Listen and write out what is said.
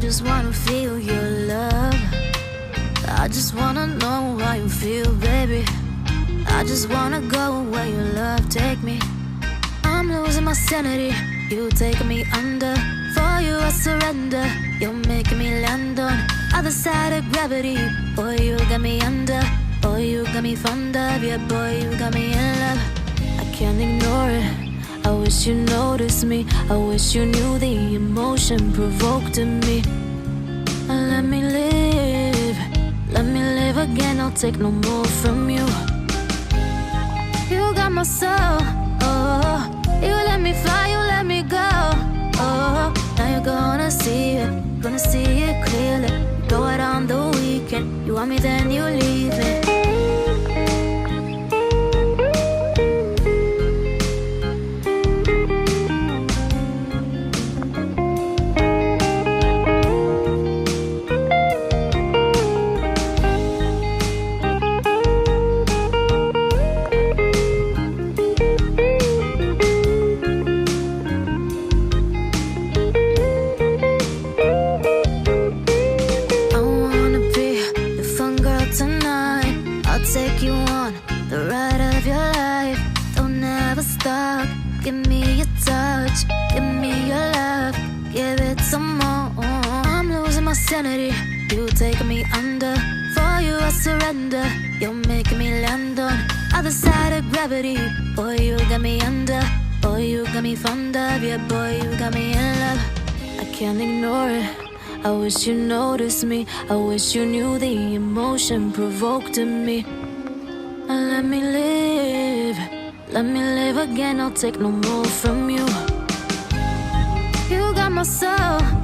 just wanna feel your love. I just wanna know how you feel, baby. I just wanna go where your love take me. I'm losing my sanity, you taking me under. For you I surrender, you're making me land on other side of gravity. Boy, you got me under. Boy, you got me fond of. Yeah, boy, you got me in love. I can't ignore it. I wish you noticed me. I wish you knew the emotion provoked in me. Let me live. Let me live again. I'll take no more from you. You got my soul. Oh, you let me fly. You let me go. Oh, now you're gonna see it. Gonna see it clearly. Go out on the weekend. You want me, then you leave me. Take you on the ride of your life. Don't ever stop. Give me your touch. Give me your love. Give it some more. I'm losing my sanity. You taking me under. For you I surrender. You're making me land on other side of gravity. Boy, you got me under. Boy, you got me fond of. Yeah, boy, you got me in love. I can't ignore it. I wish you noticed me. I wish you knew the emotion provoked in me. Let me live. Let me live again. I'll take no more from you. You got my soul.